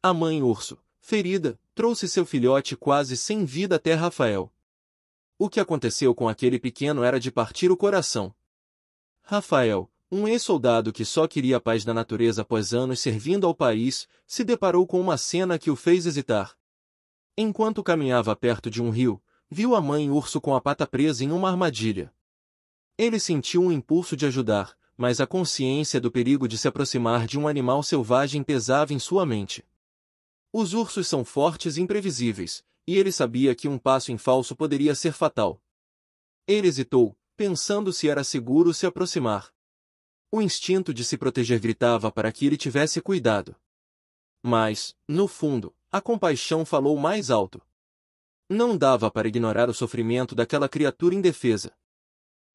A mãe urso, ferida, trouxe seu filhote quase sem vida até Rafael. O que aconteceu com aquele pequeno era de partir o coração. Rafael, um ex-soldado que só queria a paz da natureza após anos servindo ao país, se deparou com uma cena que o fez hesitar. Enquanto caminhava perto de um rio, viu a mãe urso com a pata presa em uma armadilha. Ele sentiu um impulso de ajudar, mas a consciência do perigo de se aproximar de um animal selvagem pesava em sua mente. Os ursos são fortes e imprevisíveis, e ele sabia que um passo em falso poderia ser fatal. Ele hesitou, pensando se era seguro se aproximar. O instinto de se proteger gritava para que ele tivesse cuidado. Mas, no fundo, a compaixão falou mais alto. Não dava para ignorar o sofrimento daquela criatura indefesa.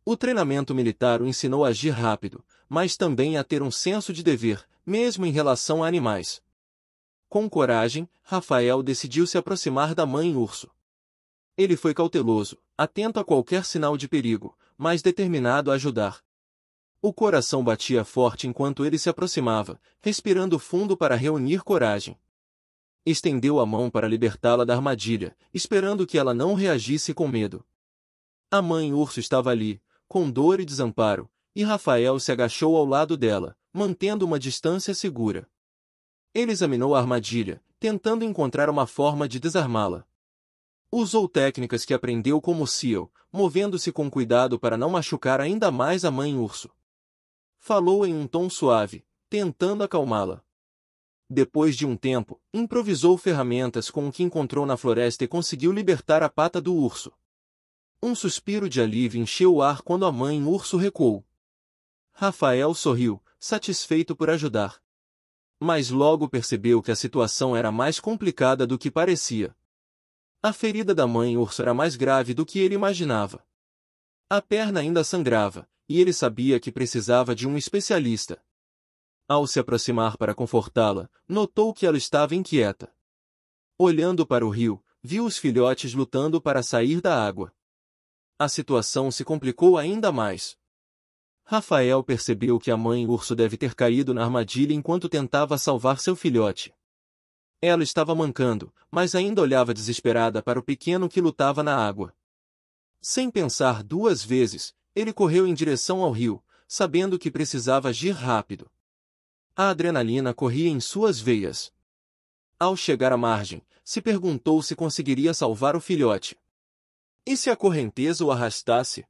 O treinamento militar o ensinou a agir rápido, mas também a ter um senso de dever, mesmo em relação a animais. Com coragem, Rafael decidiu se aproximar da mãe urso. Ele foi cauteloso, atento a qualquer sinal de perigo, mas determinado a ajudar. O coração batia forte enquanto ele se aproximava, respirando fundo para reunir coragem. Estendeu a mão para libertá-la da armadilha, esperando que ela não reagisse com medo. A mãe urso estava ali, com dor e desamparo, e Rafael se agachou ao lado dela, mantendo uma distância segura. Ele examinou a armadilha, tentando encontrar uma forma de desarmá-la. Usou técnicas que aprendeu como Seal, movendo-se com cuidado para não machucar ainda mais a mãe urso. Falou em um tom suave, tentando acalmá-la. Depois de um tempo, improvisou ferramentas com o que encontrou na floresta e conseguiu libertar a pata do urso. Um suspiro de alívio encheu o ar quando a mãe urso recuou. Rafael sorriu, satisfeito por ajudar. Mas logo percebeu que a situação era mais complicada do que parecia. A ferida da mãe urso era mais grave do que ele imaginava. A perna ainda sangrava, e ele sabia que precisava de um especialista. Ao se aproximar para confortá-la, notou que ela estava inquieta. Olhando para o rio, viu os filhotes lutando para sair da água. A situação se complicou ainda mais. Rafael percebeu que a mãe urso deve ter caído na armadilha enquanto tentava salvar seu filhote. Ela estava mancando, mas ainda olhava desesperada para o pequeno que lutava na água. Sem pensar duas vezes, ele correu em direção ao rio, sabendo que precisava agir rápido. A adrenalina corria em suas veias. Ao chegar à margem, se perguntou se conseguiria salvar o filhote. E se a correnteza o arrastasse?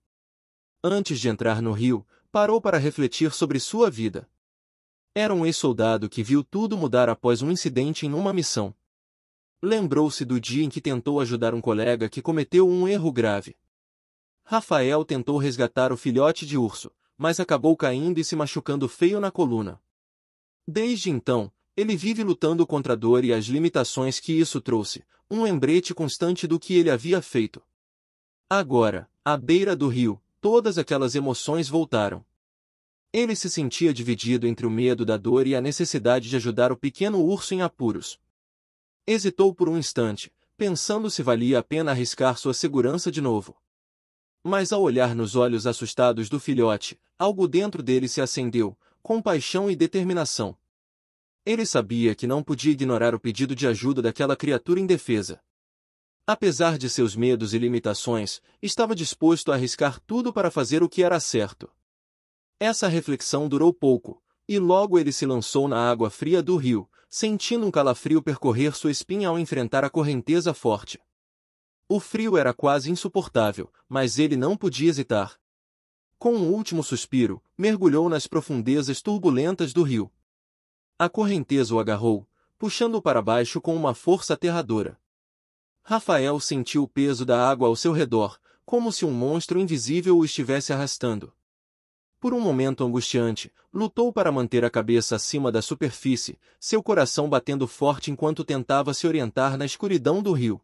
Antes de entrar no rio, parou para refletir sobre sua vida. Era um ex-soldado que viu tudo mudar após um incidente em uma missão. Lembrou-se do dia em que tentou ajudar um colega que cometeu um erro grave. Rafael tentou resgatar o filhote de urso, mas acabou caindo e se machucando feio na coluna. Desde então, ele vive lutando contra a dor e as limitações que isso trouxe, um lembrete constante do que ele havia feito. Agora, à beira do rio, todas aquelas emoções voltaram. Ele se sentia dividido entre o medo da dor e a necessidade de ajudar o pequeno urso em apuros. Hesitou por um instante, pensando se valia a pena arriscar sua segurança de novo. Mas ao olhar nos olhos assustados do filhote, algo dentro dele se acendeu, compaixão e determinação. Ele sabia que não podia ignorar o pedido de ajuda daquela criatura indefesa. Apesar de seus medos e limitações, estava disposto a arriscar tudo para fazer o que era certo. Essa reflexão durou pouco, e logo ele se lançou na água fria do rio, sentindo um calafrio percorrer sua espinha ao enfrentar a correnteza forte. O frio era quase insuportável, mas ele não podia hesitar. Com um último suspiro, mergulhou nas profundezas turbulentas do rio. A correnteza o agarrou, puxando-o para baixo com uma força aterradora. Rafael sentiu o peso da água ao seu redor, como se um monstro invisível o estivesse arrastando. Por um momento angustiante, lutou para manter a cabeça acima da superfície, seu coração batendo forte enquanto tentava se orientar na escuridão do rio.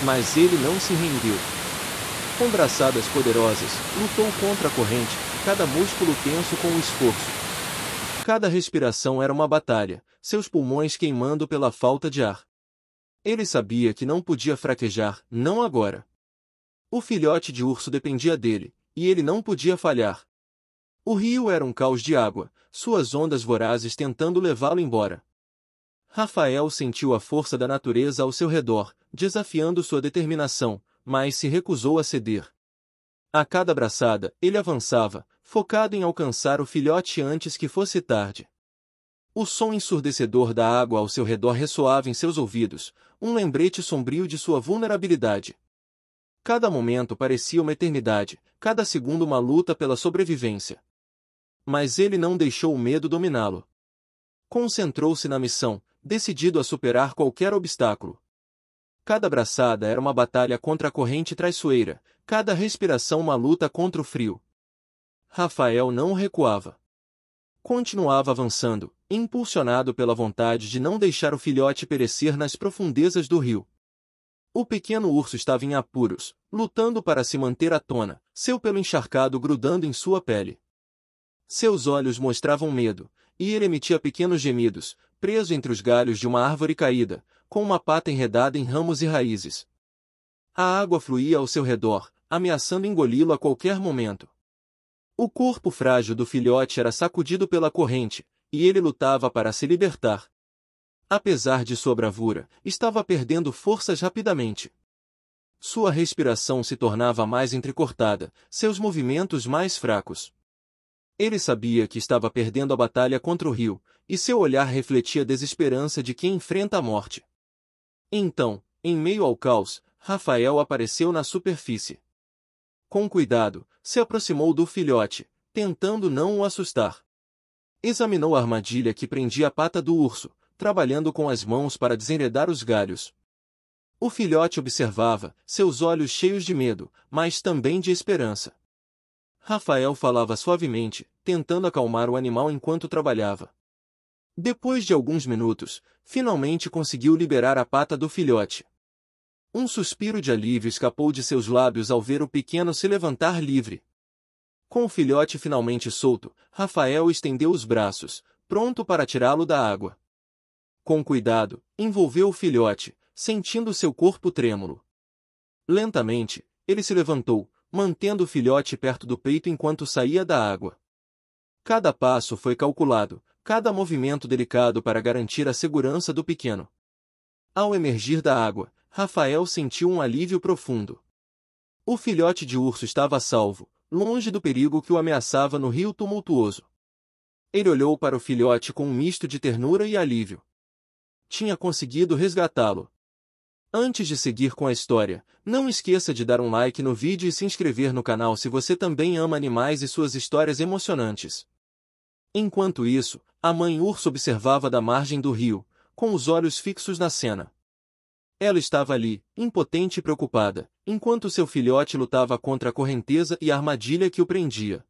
Mas ele não se rendeu. Com braçadas poderosas, lutou contra a corrente, cada músculo tenso com o esforço. Cada respiração era uma batalha, seus pulmões queimando pela falta de ar. Ele sabia que não podia fraquejar, não agora. O filhote de urso dependia dele, e ele não podia falhar. O rio era um caos de água, suas ondas vorazes tentando levá-lo embora. Rafael sentiu a força da natureza ao seu redor, desafiando sua determinação, mas se recusou a ceder. A cada abraçada, ele avançava, focado em alcançar o filhote antes que fosse tarde. O som ensurdecedor da água ao seu redor ressoava em seus ouvidos, um lembrete sombrio de sua vulnerabilidade. Cada momento parecia uma eternidade, cada segundo uma luta pela sobrevivência. Mas ele não deixou o medo dominá-lo. Concentrou-se na missão, decidido a superar qualquer obstáculo. Cada abraçada era uma batalha contra a corrente traiçoeira, cada respiração uma luta contra o frio. Rafael não recuava. Continuava avançando, impulsionado pela vontade de não deixar o filhote perecer nas profundezas do rio. O pequeno urso estava em apuros, lutando para se manter à tona, seu pelo encharcado grudando em sua pele. Seus olhos mostravam medo, e ele emitia pequenos gemidos, preso entre os galhos de uma árvore caída, com uma pata enredada em ramos e raízes. A água fluía ao seu redor, ameaçando engoli-lo a qualquer momento. O corpo frágil do filhote era sacudido pela corrente, e ele lutava para se libertar. Apesar de sua bravura, estava perdendo forças rapidamente. Sua respiração se tornava mais entrecortada, seus movimentos mais fracos. Ele sabia que estava perdendo a batalha contra o rio, e seu olhar refletia a desesperança de quem enfrenta a morte. Então, em meio ao caos, Rafael apareceu na superfície. Com cuidado, se aproximou do filhote, tentando não o assustar. Examinou a armadilha que prendia a pata do urso, trabalhando com as mãos para desenredar os galhos. O filhote observava, seus olhos cheios de medo, mas também de esperança. Rafael falava suavemente, tentando acalmar o animal enquanto trabalhava. Depois de alguns minutos, finalmente conseguiu liberar a pata do filhote. Um suspiro de alívio escapou de seus lábios ao ver o pequeno se levantar livre. Com o filhote finalmente solto, Rafael estendeu os braços, pronto para tirá-lo da água. Com cuidado, envolveu o filhote, sentindo seu corpo trêmulo. Lentamente, ele se levantou, mantendo o filhote perto do peito enquanto saía da água. Cada passo foi calculado, cada movimento delicado para garantir a segurança do pequeno. Ao emergir da água, Rafael sentiu um alívio profundo. O filhote de urso estava a salvo, longe do perigo que o ameaçava no rio tumultuoso. Ele olhou para o filhote com um misto de ternura e alívio. Tinha conseguido resgatá-lo. Antes de seguir com a história, não esqueça de dar um like no vídeo e se inscrever no canal se você também ama animais e suas histórias emocionantes. Enquanto isso, a mãe urso observava da margem do rio, com os olhos fixos na cena. Ela estava ali, impotente e preocupada, enquanto seu filhote lutava contra a correnteza e a armadilha que o prendia.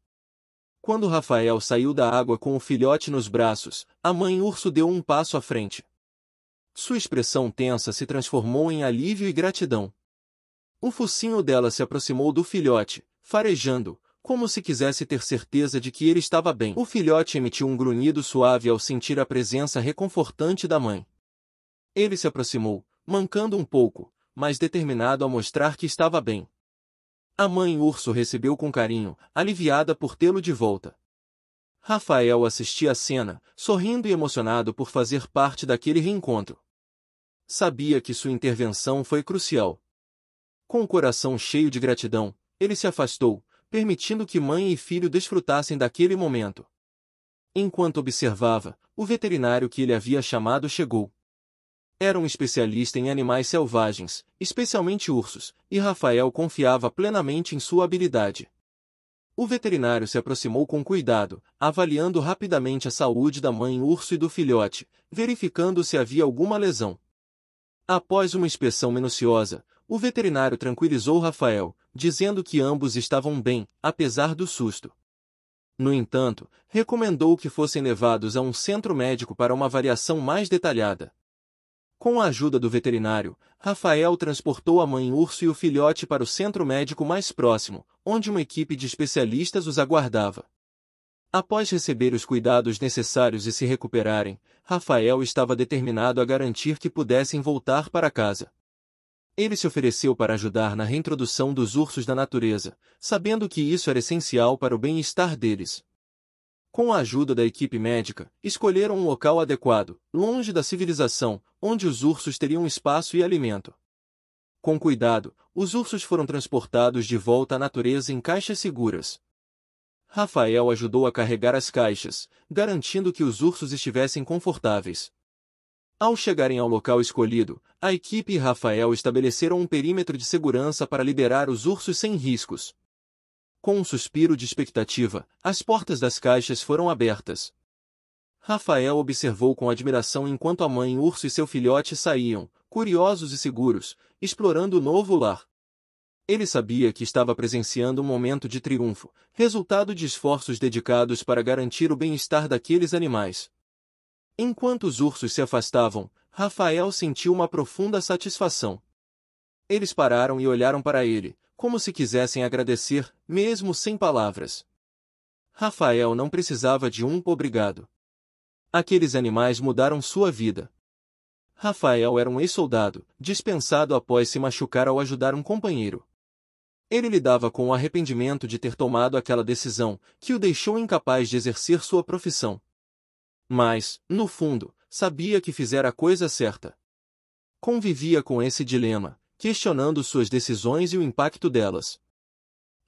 Quando Rafael saiu da água com o filhote nos braços, a mãe urso deu um passo à frente. Sua expressão tensa se transformou em alívio e gratidão. O focinho dela se aproximou do filhote, farejando, como se quisesse ter certeza de que ele estava bem. O filhote emitiu um grunhido suave ao sentir a presença reconfortante da mãe. Ele se aproximou, mancando um pouco, mas determinado a mostrar que estava bem. A mãe urso recebeu com carinho, aliviada por tê-lo de volta. Rafael assistia a cena, sorrindo e emocionado por fazer parte daquele reencontro. Sabia que sua intervenção foi crucial. Com o coração cheio de gratidão, ele se afastou, permitindo que mãe e filho desfrutassem daquele momento. Enquanto observava, o veterinário que ele havia chamado chegou. Era um especialista em animais selvagens, especialmente ursos, e Rafael confiava plenamente em sua habilidade. O veterinário se aproximou com cuidado, avaliando rapidamente a saúde da mãe urso e do filhote, verificando se havia alguma lesão. Após uma inspeção minuciosa, o veterinário tranquilizou Rafael, dizendo que ambos estavam bem, apesar do susto. No entanto, recomendou que fossem levados a um centro médico para uma avaliação mais detalhada. Com a ajuda do veterinário, Rafael transportou a mãe urso e o filhote para o centro médico mais próximo, onde uma equipe de especialistas os aguardava. Após receber os cuidados necessários e se recuperarem, Rafael estava determinado a garantir que pudessem voltar para casa. Ele se ofereceu para ajudar na reintrodução dos ursos na natureza, sabendo que isso era essencial para o bem-estar deles. Com a ajuda da equipe médica, escolheram um local adequado, longe da civilização, onde os ursos teriam espaço e alimento. Com cuidado, os ursos foram transportados de volta à natureza em caixas seguras. Rafael ajudou a carregar as caixas, garantindo que os ursos estivessem confortáveis. Ao chegarem ao local escolhido, a equipe e Rafael estabeleceram um perímetro de segurança para liberar os ursos sem riscos. Com um suspiro de expectativa, as portas das caixas foram abertas. Rafael observou com admiração enquanto a mãe urso e seu filhote saíam, curiosos e seguros, explorando o novo lar. Ele sabia que estava presenciando um momento de triunfo, resultado de esforços dedicados para garantir o bem-estar daqueles animais. Enquanto os ursos se afastavam, Rafael sentiu uma profunda satisfação. Eles pararam e olharam para ele, como se quisessem agradecer, mesmo sem palavras. Rafael não precisava de um obrigado. Aqueles animais mudaram sua vida. Rafael era um ex-soldado, dispensado após se machucar ao ajudar um companheiro. Ele lidava com o arrependimento de ter tomado aquela decisão, que o deixou incapaz de exercer sua profissão. Mas, no fundo, sabia que fizera a coisa certa. Convivia com esse dilema, questionando suas decisões e o impacto delas.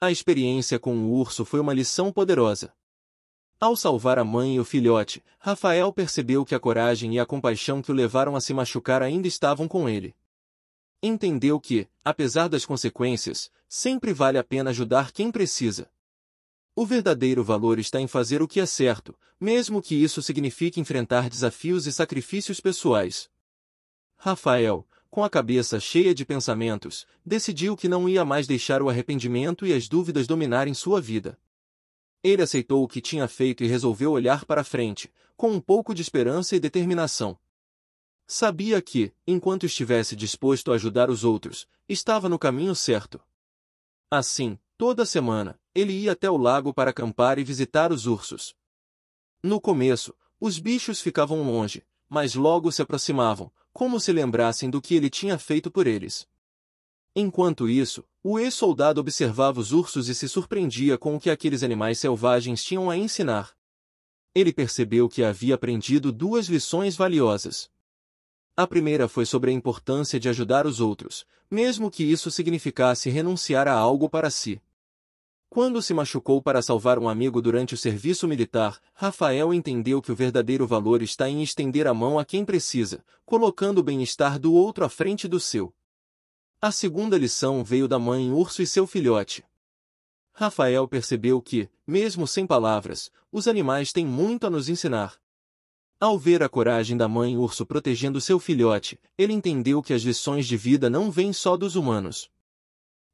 A experiência com o urso foi uma lição poderosa. Ao salvar a mãe e o filhote, Rafael percebeu que a coragem e a compaixão que o levaram a se machucar ainda estavam com ele. Entendeu que, apesar das consequências, sempre vale a pena ajudar quem precisa. O verdadeiro valor está em fazer o que é certo, mesmo que isso signifique enfrentar desafios e sacrifícios pessoais. Rafael, com a cabeça cheia de pensamentos, decidiu que não ia mais deixar o arrependimento e as dúvidas dominarem sua vida. Ele aceitou o que tinha feito e resolveu olhar para frente, com um pouco de esperança e determinação. Sabia que, enquanto estivesse disposto a ajudar os outros, estava no caminho certo. Assim, toda semana, ele ia até o lago para acampar e visitar os ursos. No começo, os bichos ficavam longe, mas logo se aproximavam, como se lembrassem do que ele tinha feito por eles. Enquanto isso, o ex-soldado observava os ursos e se surpreendia com o que aqueles animais selvagens tinham a ensinar. Ele percebeu que havia aprendido duas lições valiosas. A primeira foi sobre a importância de ajudar os outros, mesmo que isso significasse renunciar a algo para si. Quando se machucou para salvar um amigo durante o serviço militar, Rafael entendeu que o verdadeiro valor está em estender a mão a quem precisa, colocando o bem-estar do outro à frente do seu. A segunda lição veio da mãe urso e seu filhote. Rafael percebeu que, mesmo sem palavras, os animais têm muito a nos ensinar. Ao ver a coragem da mãe urso protegendo seu filhote, ele entendeu que as lições de vida não vêm só dos humanos.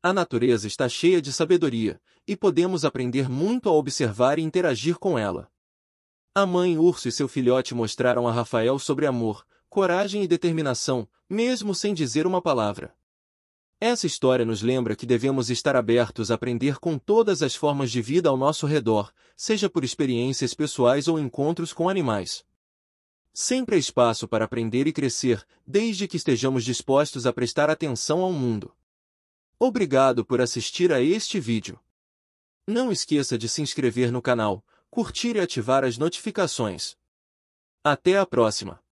A natureza está cheia de sabedoria, e podemos aprender muito ao observar e interagir com ela. A mãe urso e seu filhote mostraram a Rafael sobre amor, coragem e determinação, mesmo sem dizer uma palavra. Essa história nos lembra que devemos estar abertos a aprender com todas as formas de vida ao nosso redor, seja por experiências pessoais ou encontros com animais. Sempre há espaço para aprender e crescer, desde que estejamos dispostos a prestar atenção ao mundo. Obrigado por assistir a este vídeo. Não esqueça de se inscrever no canal, curtir e ativar as notificações. Até a próxima!